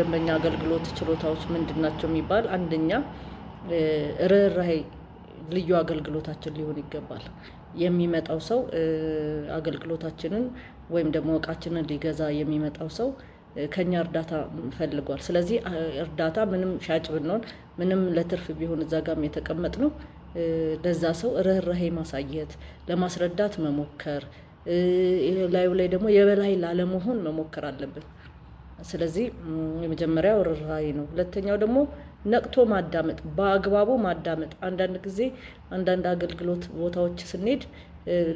ደንበኛ አገልግሎት ችሎታዎች ምንድናቸው የሚባል አንደኛ ርህራሄ ልዩ አገልግሎታችን ሊሆን ይገባል። የሚመጣው ሰው አገልግሎታችንን ወይም ደግሞ እቃችንን ሊገዛ የሚመጣው ሰው ከኛ እርዳታ ፈልጓል። ስለዚህ እርዳታ ምንም ሻጭ ብንሆን ምንም ለትርፍ ቢሆን እዛ ጋም የተቀመጥነው ለዛ ሰው ርህራሄ ማሳየት፣ ለማስረዳት መሞከር፣ ላዩ ላይ ደግሞ የበላይ ላለመሆን መሞከር አለብን። ስለዚህ የመጀመሪያው ርህራሄ ነው። ሁለተኛው ደግሞ ነቅቶ ማዳመጥ፣ በአግባቡ ማዳመጥ። አንዳንድ ጊዜ አንዳንድ አገልግሎት ቦታዎች ስንሄድ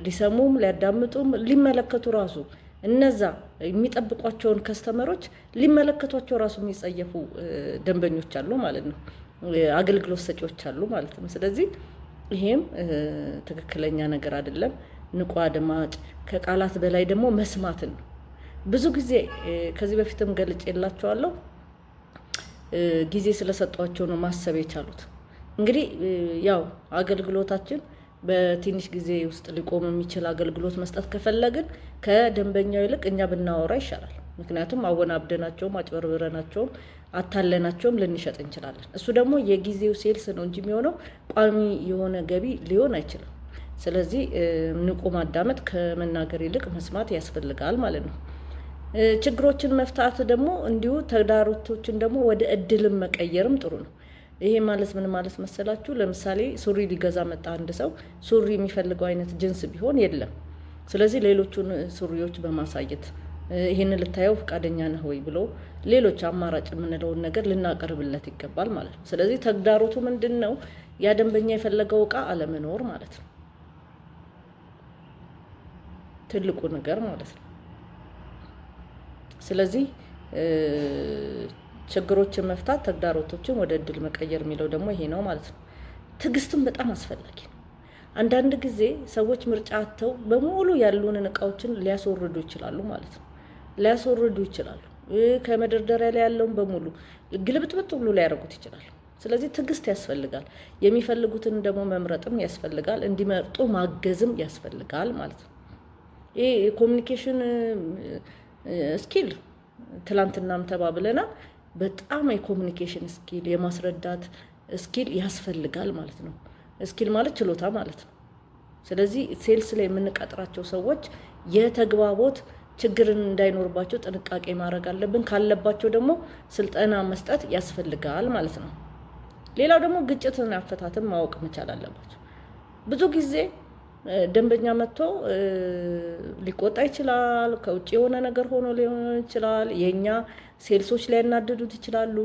ሊሰሙም ሊያዳምጡም ሊመለከቱ ራሱ እነዛ የሚጠብቋቸውን ከስተመሮች ሊመለከቷቸው ራሱ የሚጸየፉ ደንበኞች አሉ ማለት ነው፣ አገልግሎት ሰጪዎች አሉ ማለት ነው። ስለዚህ ይሄም ትክክለኛ ነገር አይደለም። ንቁ አድማጭ፣ ከቃላት በላይ ደግሞ መስማትን ነው። ብዙ ጊዜ ከዚህ በፊትም ገልጬላችኋለሁ፣ ጊዜ ስለሰጧቸው ነው ማሰብ የቻሉት። እንግዲህ ያው አገልግሎታችን በትንሽ ጊዜ ውስጥ ሊቆም የሚችል አገልግሎት መስጠት ከፈለግን ከደንበኛው ይልቅ እኛ ብናወራ ይሻላል። ምክንያቱም አወናብደናቸውም አጭበርብረናቸውም አታለናቸውም ልንሸጥ እንችላለን። እሱ ደግሞ የጊዜው ሴልስ ነው እንጂ የሚሆነው ቋሚ የሆነ ገቢ ሊሆን አይችልም። ስለዚህ ንቁ ማዳመጥ ከመናገር ይልቅ መስማት ያስፈልጋል ማለት ነው። ችግሮችን መፍታት ደግሞ እንዲሁ ተግዳሮቶችን ደግሞ ወደ እድልም መቀየርም ጥሩ ነው። ይሄ ማለት ምን ማለት መሰላችሁ? ለምሳሌ ሱሪ ሊገዛ መጣ አንድ ሰው፣ ሱሪ የሚፈልገው አይነት ጅንስ ቢሆን የለም። ስለዚህ ሌሎቹን ሱሪዎች በማሳየት ይህንን ልታየው ፈቃደኛ ነህ ወይ ብሎ ሌሎች አማራጭ የምንለውን ነገር ልናቀርብለት ይገባል ማለት ነው። ስለዚህ ተግዳሮቱ ምንድን ነው? ያ ደንበኛ የፈለገው እቃ አለመኖር ማለት ነው፣ ትልቁ ነገር ማለት ነው። ስለዚህ ችግሮችን መፍታት፣ ተግዳሮቶችን ወደ እድል መቀየር የሚለው ደግሞ ይሄ ነው ማለት ነው። ትዕግስትም በጣም አስፈላጊ ነው። አንዳንድ ጊዜ ሰዎች ምርጫ አጥተው በሙሉ ያሉንን እቃዎችን ሊያስወርዱ ይችላሉ ማለት ነው። ሊያስወርዱ ይችላሉ። ከመደርደሪያ ላይ ያለውን በሙሉ ግልብጥብጥ ብሎ ሊያደርጉት ይችላሉ። ስለዚህ ትዕግስት ያስፈልጋል። የሚፈልጉትን ደግሞ መምረጥም ያስፈልጋል። እንዲመርጡ ማገዝም ያስፈልጋል ማለት ነው። ይሄ የኮሚኒኬሽን ስኪል ትላንትናም ተባብለናል። በጣም የኮሚኒኬሽን ስኪል የማስረዳት ስኪል ያስፈልጋል ማለት ነው። ስኪል ማለት ችሎታ ማለት ነው። ስለዚህ ሴልስ ላይ የምንቀጥራቸው ሰዎች የተግባቦት ችግርን እንዳይኖርባቸው ጥንቃቄ ማድረግ አለብን። ካለባቸው ደግሞ ስልጠና መስጠት ያስፈልጋል ማለት ነው። ሌላው ደግሞ ግጭትን አፈታትን ማወቅ መቻል አለባቸው። ብዙ ጊዜ ደንበኛ መጥቶ ሊቆጣ ይችላል። ከውጭ የሆነ ነገር ሆኖ ሊሆን ይችላል። የኛ ሴልሶች ሊያናድዱት ይችላሉ።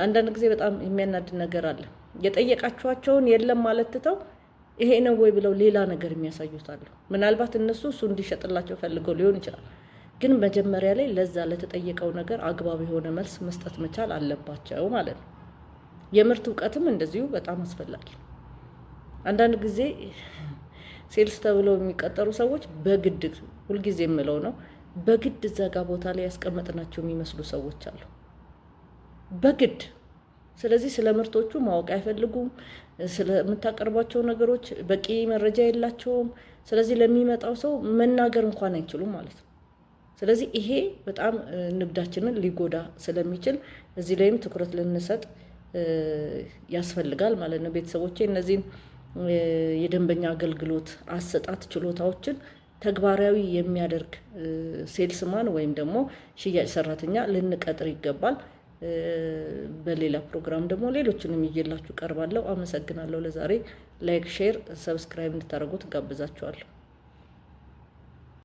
አንዳንድ ጊዜ በጣም የሚያናድድ ነገር አለ። የጠየቃቸዋቸውን የለም ማለት ትተው ይሄ ነው ወይ ብለው ሌላ ነገር የሚያሳዩታሉ። ምናልባት እነሱ እሱ እንዲሸጥላቸው ፈልገው ሊሆን ይችላል። ግን መጀመሪያ ላይ ለዛ ለተጠየቀው ነገር አግባብ የሆነ መልስ መስጠት መቻል አለባቸው ማለት ነው። የምርት እውቀትም እንደዚሁ በጣም አስፈላጊ ነው። አንዳንድ ጊዜ ሴልስ ተብለው የሚቀጠሩ ሰዎች በግድ ሁልጊዜ የምለው ነው፣ በግድ ዘጋ ቦታ ላይ ያስቀመጥናቸው የሚመስሉ ሰዎች አሉ፣ በግድ። ስለዚህ ስለ ምርቶቹ ማወቅ አይፈልጉም። ስለምታቀርቧቸው ነገሮች በቂ መረጃ የላቸውም። ስለዚህ ለሚመጣው ሰው መናገር እንኳን አይችሉም ማለት ነው። ስለዚህ ይሄ በጣም ንግዳችንን ሊጎዳ ስለሚችል እዚህ ላይም ትኩረት ልንሰጥ ያስፈልጋል ማለት ነው። ቤተሰቦቼ እነዚህን የደንበኛ አገልግሎት አሰጣጥ ችሎታዎችን ተግባራዊ የሚያደርግ ሴልስማን ወይም ደግሞ ሽያጭ ሰራተኛ ልንቀጥር ይገባል። በሌላ ፕሮግራም ደግሞ ሌሎችንም ይዤላችሁ ቀርባለሁ። አመሰግናለሁ። ለዛሬ ላይክ፣ ሼር፣ ሰብስክራይብ እንድታደርጉት ጋብዛችኋለሁ።